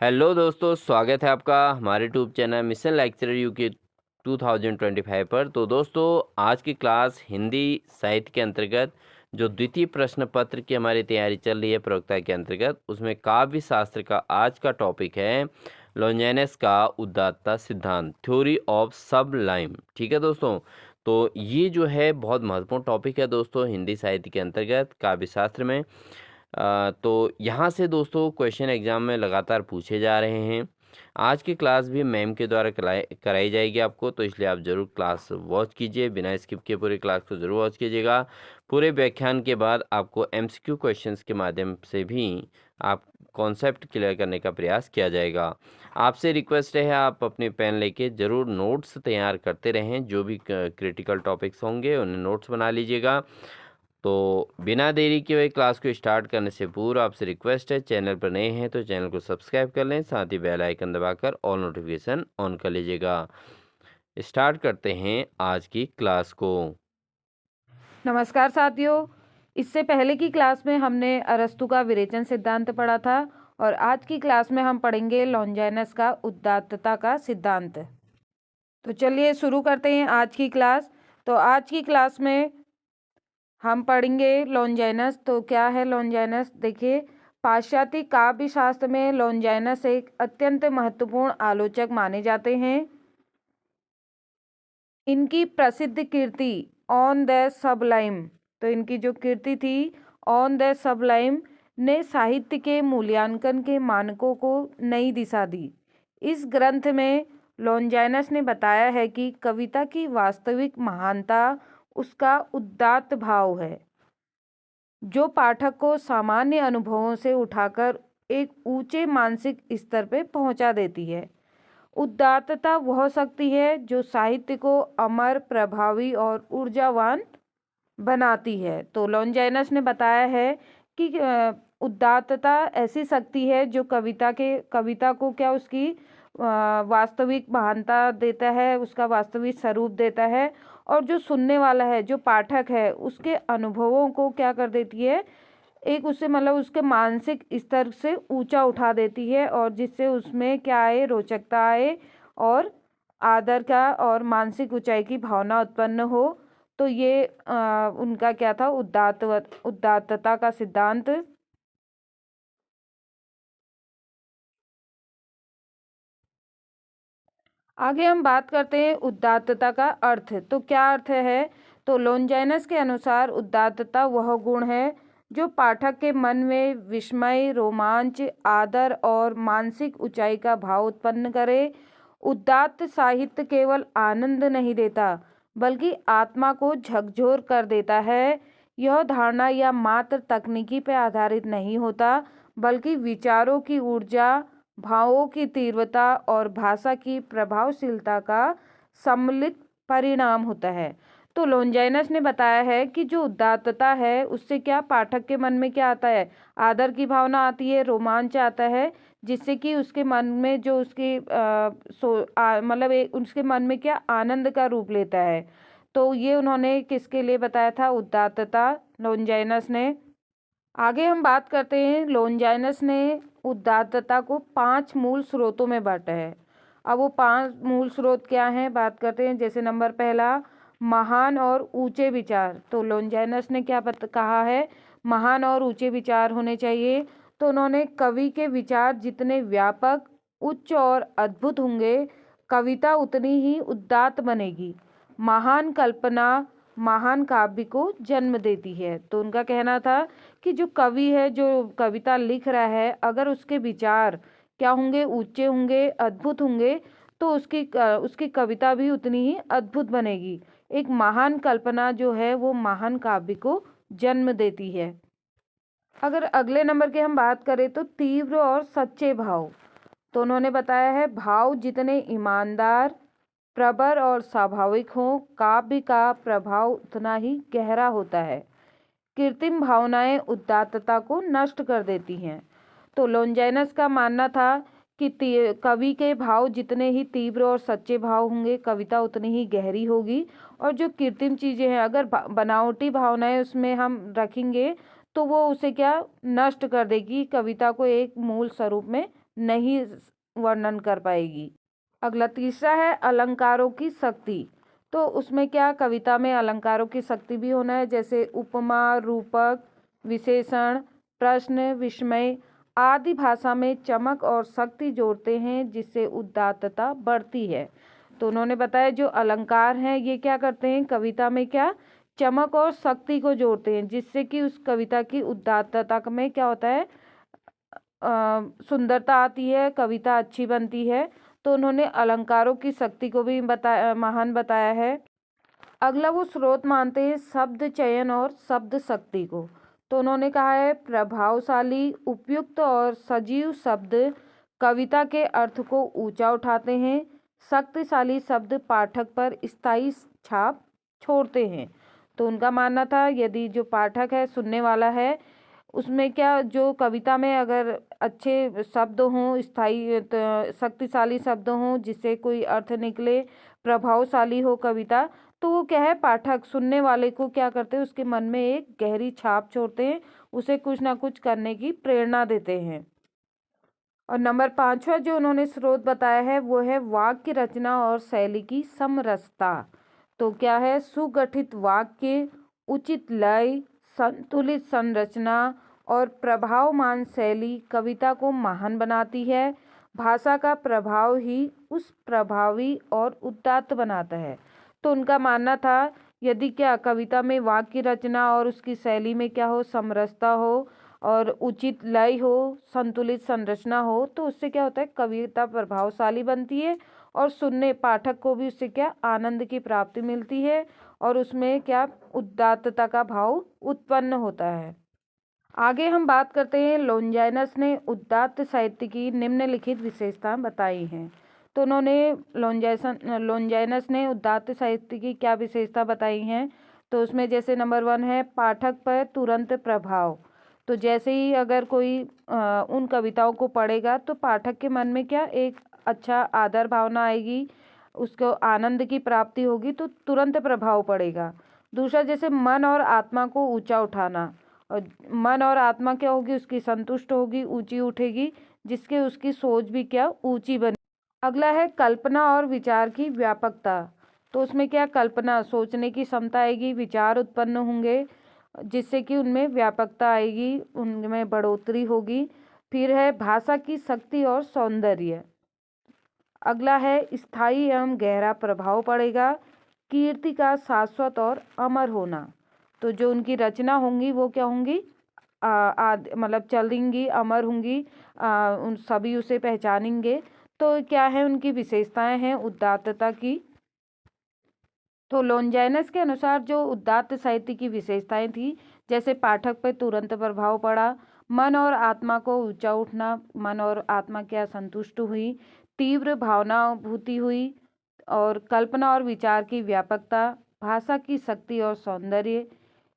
Hello दोस्तों, स्वागत है आपका हमारे YouTube channel mission lecturer UK 2025 पर। तो दोस्तों, आज की क्लास हिंदी साहित्य के अंतर्गत जो द्वितीय प्रश्न पत्र की हमारी तैयारी चल रही है प्रवक्ता के अंतर्गत, उसमें काव्य शास्त्र का आज का टॉपिक है लॉन्जेनस का उदात्तता सिद्धांत, थ्योरी ऑफ सबलाइम। ठीक है दोस्तों, तो ये जो है बहुत महत्वपूर्ण टॉपिक है दोस्तों हिंदी साहित्य के अंतर्गत काव्य शास्त्र में। तो यहाँ से दोस्तों क्वेश्चन एग्जाम में लगातार पूछे जा रहे हैं। आज की क्लास भी मैम के द्वारा कराई जाएगी आपको, तो इसलिए आप ज़रूर क्लास वॉच कीजिए, बिना स्किप किए पूरी क्लास को ज़रूर वॉच कीजिएगा। पूरे व्याख्यान के बाद आपको एमसीक्यू क्वेश्चंस के माध्यम से भी आप कॉन्सेप्ट क्लियर करने का प्रयास किया जाएगा। आपसे रिक्वेस्ट है आप अपने पेन लेके ज़रूर नोट्स तैयार करते रहें, जो भी क्रिटिकल टॉपिक्स होंगे उन्हें नोट्स बना लीजिएगा। तो बिना देरी के हुए क्लास को स्टार्ट करने से पूर्व आपसे रिक्वेस्ट है, चैनल पर नए हैं तो चैनल को सब्सक्राइब कर लें, साथ ही बेल आइकन दबाकर ऑल नोटिफिकेशन ऑन कर लीजिएगा। स्टार्ट करते हैं आज की क्लास को। नमस्कार साथियों। इससे पहले की क्लास में हमने अरस्तु का विरेचन सिद्धांत पढ़ा था और आज की क्लास में हम पढ़ेंगे लॉन्जाइनस का उदात्तता का सिद्धांत। तो चलिए शुरू करते हैं आज की क्लास। तो आज की क्लास में हम पढ़ेंगे लॉन्जाइनस। तो क्या है लॉन्जाइनस? देखिए, पाश्चात्य काव्य शास्त्र में लॉन्जाइनस एक अत्यंत महत्वपूर्ण आलोचक माने जाते हैं। इनकी प्रसिद्ध कृति ऑन द सबलाइम, तो इनकी जो कृति थी ऑन द सबलाइम ने साहित्य के मूल्यांकन के मानकों को नई दिशा दी। इस ग्रंथ में लॉन्जाइनस ने बताया है कि कविता की वास्तविक महानता उसका उदात्त भाव है, जो पाठक को सामान्य अनुभवों से उठाकर एक ऊंचे मानसिक स्तर पर पहुंचा देती है। उदात्तता वह शक्ति है जो साहित्य को अमर, प्रभावी और ऊर्जावान बनाती है। तो लॉन्जाइनस ने बताया है कि उदात्तता ऐसी शक्ति है जो कविता को क्या उसकी वास्तविक महानता देता है, उसका वास्तविक स्वरूप देता है, और जो सुनने वाला है, जो पाठक है, उसके अनुभवों को क्या कर देती है, एक उससे मतलब उसके मानसिक स्तर से ऊंचा उठा देती है, और जिससे उसमें क्या आए, रोचकता आए और आदर का और मानसिक ऊंचाई की भावना उत्पन्न हो। तो ये उनका क्या था, उदात्तता का सिद्धांत। आगे हम बात करते हैं उदात्तता का अर्थ। तो क्या अर्थ है? तो लॉन्जाइनस के अनुसार उदात्तता वह गुण है जो पाठक के मन में विस्मय, रोमांच, आदर और मानसिक ऊंचाई का भाव उत्पन्न करे। उदात्त साहित्य केवल आनंद नहीं देता बल्कि आत्मा को झकझोर कर देता है। यह धारणा या मात्र तकनीकी पर आधारित नहीं होता बल्कि विचारों की ऊर्जा, भावों की तीव्रता और भाषा की प्रभावशीलता का सम्मिलित परिणाम होता है। तो लॉन्जाइनस ने बताया है कि जो उदात्तता है उससे क्या पाठक के मन में क्या आता है, आदर की भावना आती है, रोमांच आता है, जिससे कि उसके मन में जो उसकी मतलब उसके मन में क्या आनंद का रूप लेता है। तो ये उन्होंने किसके लिए बताया था? उदात्तता, लॉन्जाइनस ने। आगे हम बात करते हैं, लॉन्जाइनस ने उदात्तता को 5 मूल स्रोतों में बांटा है। अब वो 5 मूल स्रोत क्या हैं, बात करते हैं। जैसे नंबर पहला, महान और ऊंचे विचार। तो लॉन्जाइनस ने क्या कहा है, महान और ऊंचे विचार होने चाहिए। तो उन्होंने कवि के विचार जितने व्यापक, उच्च और अद्भुत होंगे, कविता उतनी ही उदात्त बनेगी। महान कल्पना महान काव्य को जन्म देती है। तो उनका कहना था कि जो कवि है, जो कविता लिख रहा है, अगर उसके विचार क्या होंगे, ऊंचे होंगे, अद्भुत होंगे, तो उसकी कविता भी उतनी ही अद्भुत बनेगी। एक महान कल्पना जो है वो महान काव्य को जन्म देती है। अगर अगले नंबर की हम बात करें तो तीव्र और सच्चे भाव। तो उन्होंने बताया है, भाव जितने ईमानदार, प्रबल और स्वाभाविक हों, काव्य का प्रभाव उतना ही गहरा होता है। कृत्रिम भावनाएं उदात्तता को नष्ट कर देती हैं। तो लॉन्जाइनस का मानना था कि कवि के भाव जितने ही तीव्र और सच्चे भाव होंगे, कविता उतनी ही गहरी होगी। और जो कृत्रिम चीज़ें हैं, अगर बनावटी भावनाएं उसमें हम रखेंगे तो वो उसे क्या नष्ट कर देगी, कविता को एक मूल स्वरूप में नहीं वर्णन कर पाएगी। अगला तीसरा है अलंकारों की शक्ति। तो उसमें क्या, कविता में अलंकारों की शक्ति भी होना है, जैसे उपमा, रूपक, विशेषण, प्रश्न, विस्मय आदि भाषा में चमक और शक्ति जोड़ते हैं, जिससे उदात्तता बढ़ती है। तो उन्होंने बताया जो अलंकार हैं ये क्या करते हैं, कविता में क्या चमक और शक्ति को जोड़ते हैं, जिससे कि उस कविता की उदात्तता में क्या होता है, सुंदरता आती है, कविता अच्छी बनती है। तो उन्होंने अलंकारों की शक्ति को भी महान बताया है। अगला वो स्रोत मानते हैं शब्द चयन और शब्द शक्ति को। तो उन्होंने कहा है प्रभावशाली, उपयुक्त और सजीव शब्द कविता के अर्थ को ऊंचा उठाते हैं। शक्तिशाली शब्द पाठक पर स्थायी छाप छोड़ते हैं। तो उनका मानना था यदि जो पाठक है, सुनने वाला है, उसमें क्या जो कविता में अगर अच्छे शब्द हों, स्थायी शक्तिशाली शब्द हों जिससे कोई अर्थ निकले, प्रभावशाली हो कविता, तो वो क्या है, पाठक सुनने वाले को क्या करते हैं, उसके मन में एक गहरी छाप छोड़ते हैं, उसे कुछ ना कुछ करने की प्रेरणा देते हैं। और नंबर 5वां जो उन्होंने स्रोत बताया है वो है वाक्य रचना और शैली की समरसता। तो क्या है, सुगठित वाक्य, उचित लय, संतुलित संरचना और प्रभावमान शैली कविता को महान बनाती है। भाषा का प्रभाव ही उस प्रभावी और उदात्त बनाता है। तो उनका मानना था यदि क्या कविता में वाक्य रचना और उसकी शैली में क्या हो, समरसता हो और उचित लय हो, संतुलित संरचना हो, तो उससे क्या होता है, कविता प्रभावशाली बनती है और सुनने पाठक को भी उससे क्या आनंद की प्राप्ति मिलती है और उसमें क्या उदात्तता का भाव उत्पन्न होता है। आगे हम बात करते हैं लॉन्जाइनस ने उदात्त साहित्य की निम्नलिखित विशेषताएं बताई हैं। तो उन्होंने लॉन्जाइनस ने उदात्त साहित्य की क्या विशेषता बताई हैं, तो उसमें जैसे नंबर 1 है पाठक पर तुरंत प्रभाव। तो जैसे ही अगर कोई उन कविताओं को पढ़ेगा तो पाठक के मन में क्या एक अच्छा आदर भावना आएगी, उसको आनंद की प्राप्ति होगी, तो तुरंत प्रभाव पड़ेगा। दूसरा जैसे मन और आत्मा को ऊंचा उठाना, और मन और आत्मा क्या होगी, उसकी संतुष्ट होगी, ऊंची उठेगी, जिसके उसकी सोच भी क्या ऊंची बनी। अगला है कल्पना और विचार की व्यापकता। तो उसमें क्या कल्पना, सोचने की क्षमता आएगी, विचार उत्पन्न होंगे जिससे कि उनमें व्यापकता आएगी, उनमें बढ़ोतरी होगी। फिर है भाषा की शक्ति और सौंदर्य। अगला है स्थायी एवं गहरा प्रभाव पड़ेगा, कीर्ति का शाश्वत और अमर होना। तो जो उनकी रचना होंगी वो क्या होंगी, मतलब चलेंगी, अमर होंगी, उन सभी उसे पहचानेंगे। तो क्या है उनकी विशेषताएं हैं उदात्तता की। तो लॉन्जाइनस के अनुसार जो उदात्त साहित्य की विशेषताएं थी, जैसे पाठक पर तुरंत प्रभाव पड़ा, मन और आत्मा को ऊंचा उठना, मन और आत्मा क्या संतुष्ट हुई, तीव्र भावनाभूति हुई, और कल्पना और विचार की व्यापकता, भाषा की शक्ति और सौंदर्य,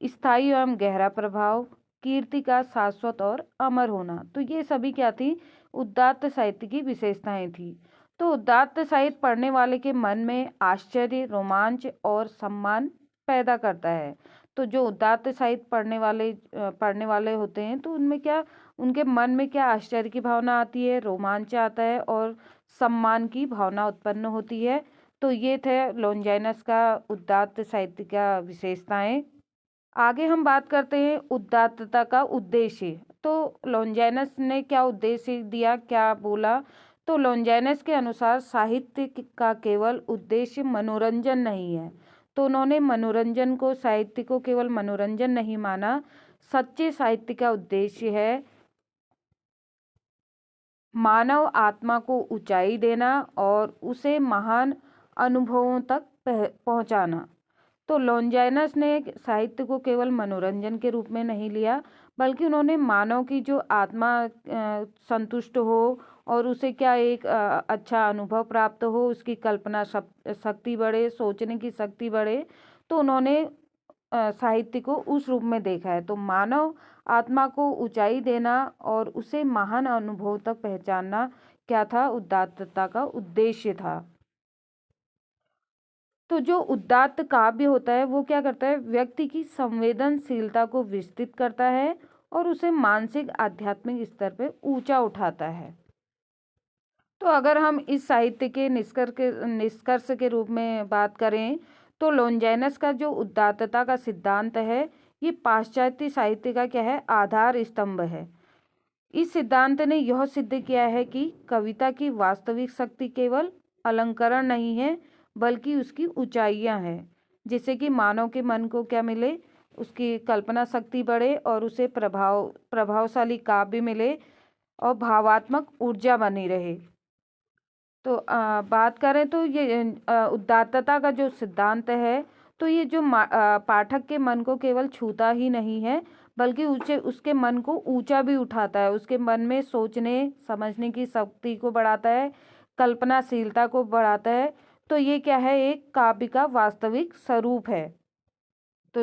स्थायी एवं गहरा प्रभाव, कीर्ति का शाश्वत और अमर होना। तो ये सभी क्या थी, उदात्त साहित्य की विशेषताएं थी। तो उदात्त साहित्य पढ़ने वाले के मन में आश्चर्य, रोमांच और सम्मान पैदा करता है। तो जो उदात्त साहित्य पढ़ने वाले होते हैं तो उनमें क्या, उनके मन में क्या आश्चर्य की भावना आती है, रोमांच आता है और सम्मान की भावना उत्पन्न होती है। तो ये थे लॉन्जाइनस का उदात्त साहित्य का विशेषताएं। आगे हम बात करते हैं उदात्तता का उद्देश्य। तो लॉन्जाइनस ने क्या उद्देश्य दिया, क्या बोला। तो लॉन्जाइनस के अनुसार साहित्य का केवल उद्देश्य मनोरंजन नहीं है। तो उन्होंने मनोरंजन को, साहित्य को केवल मनोरंजन नहीं माना, सच्चे साहित्य का उद्देश्य है मानव आत्मा को ऊंचाई देना और उसे महान अनुभवों तक पहुंचाना। तो लॉन्जाइनस ने साहित्य को केवल मनोरंजन के रूप में नहीं लिया, बल्कि उन्होंने मानव की जो आत्मा संतुष्ट हो और उसे क्या एक अच्छा अनुभव प्राप्त हो, उसकी कल्पना शक्ति बढ़े, सोचने की शक्ति बढ़े, तो उन्होंने साहित्य को उस रूप में देखा है। तो मानव आत्मा को ऊंचाई देना और उसे महान अनुभव तक पहचानना क्या था, उदात्तता का उद्देश्य था। तो जो उदात्त काव्य होता है वो क्या करता है, व्यक्ति की संवेदनशीलता को विस्तृत करता है और उसे मानसिक आध्यात्मिक स्तर पर ऊंचा उठाता है। तो अगर हम इस साहित्य के निष्कर्ष के रूप में बात करें तो लॉन्जाइनस का जो उदात्तता का सिद्धांत है ये पाश्चात्य साहित्य का क्या है, आधार स्तंभ है। इस सिद्धांत ने यह सिद्ध किया है कि कविता की वास्तविक शक्ति केवल अलंकरण नहीं है बल्कि उसकी ऊंचाइयां हैं, जिससे कि मानव के मन को क्या मिले, उसकी कल्पना शक्ति बढ़े और उसे प्रभावशाली काव्य मिले और भावात्मक ऊर्जा बनी रहे। तो बात करें तो ये उदात्तता का जो सिद्धांत है तो ये जो पाठक के मन को केवल छूता ही नहीं है बल्कि उसके मन को ऊंचा भी उठाता है, उसके मन में सोचने समझने की शक्ति को बढ़ाता है, कल्पनाशीलता को बढ़ाता है। तो ये क्या है, एक काव्य का वास्तविक स्वरूप है।